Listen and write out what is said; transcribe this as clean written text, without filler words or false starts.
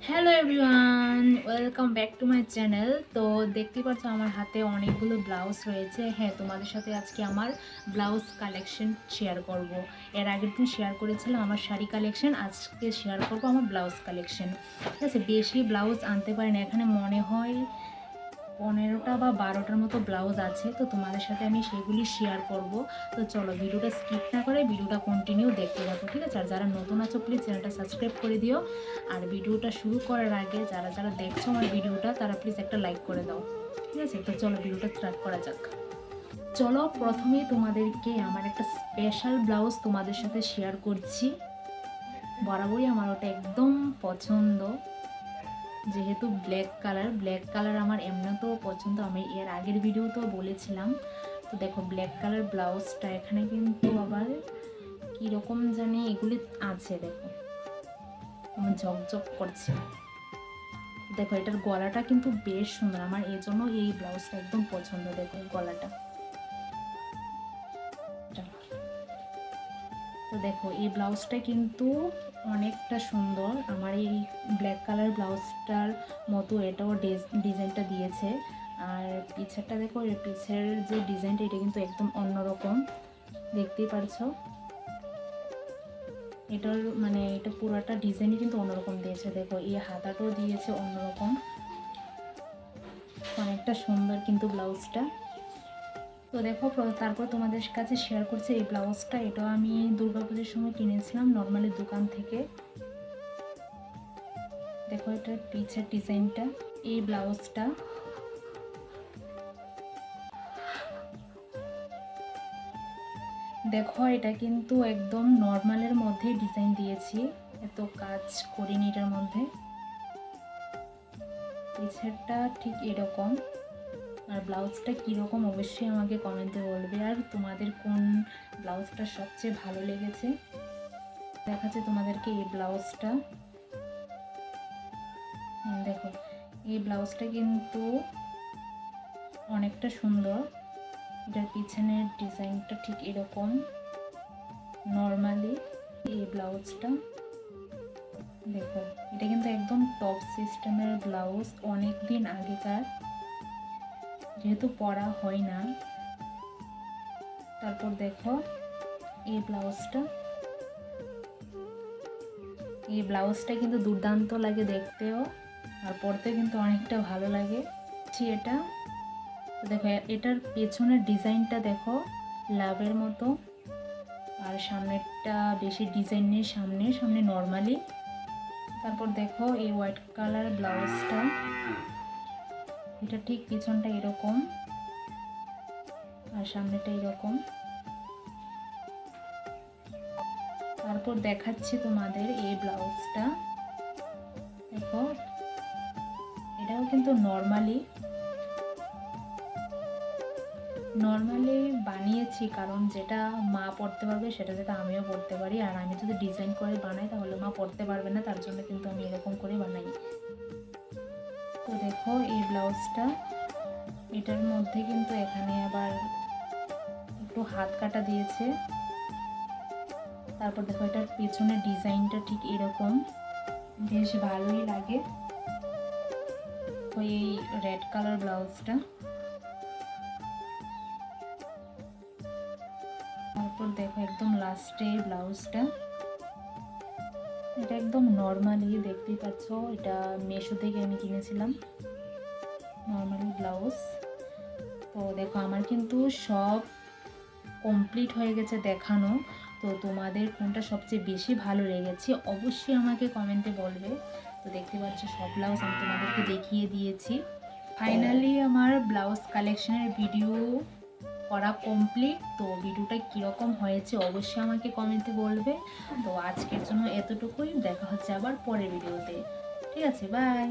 Hello everyone, welcome back to my channel. তো দেখতে পাচ্ছ আমার হাতে অনেকগুলো ব্লাউজ রয়েছে। হ্যাঁ, তোমাদের সাথে আজকে আমার ব্লাউজ কালেকশন শেয়ার করব। এর আগের দিন শেয়ার করেছিলাম আমার শাড়ি কালেকশন, আজকে শেয়ার করব আমার ব্লাউজ কালেকশন। ঠিক আছে, বেশি ব্লাউজ আনতে পারি না, এখানে মনে হয় 15টা বা 12টার মতো ব্লাউজ আছে। তো তোমাদের সাথে আমি সেগুলি শেয়ার করব। তো চলো ভিডিওটা স্কিপ না করে ভিডিওটা কন্টিনিউ দেখতে থাকো, ঠিক আছে? আর যারা নতুন আছো প্লিজ চ্যানেলটা সাবস্ক্রাইব করে দিও। আর ভিডিওটা শুরু করার আগে যারা যারা দেখছো আমার ভিডিওটা তারা প্লিজ একটা লাইক করে দাও, ঠিক আছে? তো চলো ভিডিওটা স্টার্ট করা যাক। চলো প্রথমেই তোমাদেরকে আমার একটা স্পেশাল ব্লাউজ তোমাদের সাথে শেয়ার করছি। বরাবরই আমার ওটা একদম পছন্দ, যেহেতু ব্ল্যাক কালার আমার এমনিতেও পছন্দ, আমি এর আগের ভিডিওতেও বলেছিলাম। তো দেখো ব্ল্যাক কালার ব্লাউজটা এখানে কিন্তু আবার কীরকম জানি এগুলি আছে, দেখো আমার ঝকঝক করছে। দেখো এটার গলাটা কিন্তু বেশ সুন্দর, আমার এই জন্য এই ব্লাউজটা একদম পছন্দ। দেখো গলাটা, তো দেখো এই ব্লাউজটা কিন্তু অনেকটা সুন্দর। আমার এই ব্ল্যাক কালার ব্লাউজটার মতো এটাও ডিজাইনটা দিয়েছে। আর পিছেরটা দেখো, এর পিছের যে ডিজাইনটা এটা কিন্তু একদম অন্যরকম, দেখতেই পারছো। এটার মানে এটা পুরোটা ডিজাইনই কিন্তু অন্যরকম দিয়েছে। দেখো এই হাতাটাও দিয়েছে অন্যরকম, অনেকটা সুন্দর কিন্তু ব্লাউজটা। তো দেখো তারপর তোমাদের কাছে শেয়ার করছি এই ব্লাউজটা। এটাও আমি দুর্গাপুজোর সময় কিনেছিলাম নর্মালি দোকান থেকে। দেখো এটার পিছের ডিজাইনটা, এই ব্লাউজটা। দেখো এটা কিন্তু একদম নর্মালের মধ্যে ডিজাইন দিয়েছি, এত কাজ করিনি এটার মধ্যে। পিছেরটা ঠিক এরকম। আর ব্লাউজটা কীরকম অবশ্যই আমাকে কমেন্টে বলবে। আর তোমাদের কোন ব্লাউজটা সবচেয়ে ভালো লেগেছে দেখাচ্ছে তোমাদেরকে এই ব্লাউজটা। দেখো এই ব্লাউজটা কিন্তু অনেকটা সুন্দর। এটার পিছনের ডিজাইনটা ঠিক এরকম নর্মালি। এই ব্লাউজটা দেখো, এটা কিন্তু একদম টপ সিস্টেমের ব্লাউজ, অনেক দিন আগেকার, যেহেতু পরা হয় না। তারপর দেখো এই ব্লাউজটা কিন্তু দুর্দান্ত লাগে দেখতেও, আর পরতে কিন্তু অনেকটা ভালো লাগে। এটা দেখো এটার পেছনের ডিজাইনটা দেখো লাভের মতো, আর সামনেরটা বেশি ডিজাইন নেই, সামনে সামনে নর্মালি। তারপর দেখো এই হোয়াইট কালার ব্লাউজটা, এটা ঠিক পিছনটা এরকম আর সামনেটা এরকম। তারপর দেখাচ্ছি তোমাদের এই ব্লাউজটা। দেখো এটাও কিন্তু নর্মালি বানিয়েছি, কারণ যেটা মা পড়তে পারবে সেটা যাতে আমিও পড়তে পারি। আর আমি যদি ডিজাইন করে বানাই তাহলে মা পড়তে পারবে না, তার জন্য কিন্তু আমি এরকম করে বানাই। তো দেখো এই ব্লাউজটা, এটার মধ্যে কিন্তু এখানে আবার একটু হাত কাটা দিয়েছে। তারপর দেখো এটার পেছনের ডিজাইনটা ঠিক এরকম, বেশ ভালোই লাগে। তো এই রেড কালার ব্লাউজটা, তারপর দেখো একদম লাস্টে এই ব্লাউজটা, এটা একদম নর্মালি দেখতেই পাচ্ছ, এটা মেশো থেকে আমি কিনেছিলাম নর্মালি ব্লাউজ। তো দেখো আমার কিন্তু সব কমপ্লিট হয়ে গেছে দেখানো। তো তোমাদের কোনটা সবচেয়ে বেশি ভালো লেগেছে অবশ্যই আমাকে কমেন্টে বলবে। তো দেখতে পাচ্ছ সব ব্লাউজ আমি তোমাদেরকে দেখিয়ে দিয়েছি। ফাইনালি আমার ব্লাউজ কালেকশনের ভিডিও করা কমপ্লিট। তো ভিডিওটা কীরকম হয়েছে অবশ্যই আমাকে কমেন্টে বলবে। তো আজকের জন্য এতটুকুই, দেখা হচ্ছে আবার পরের ভিডিওতে, ঠিক আছে? বাই।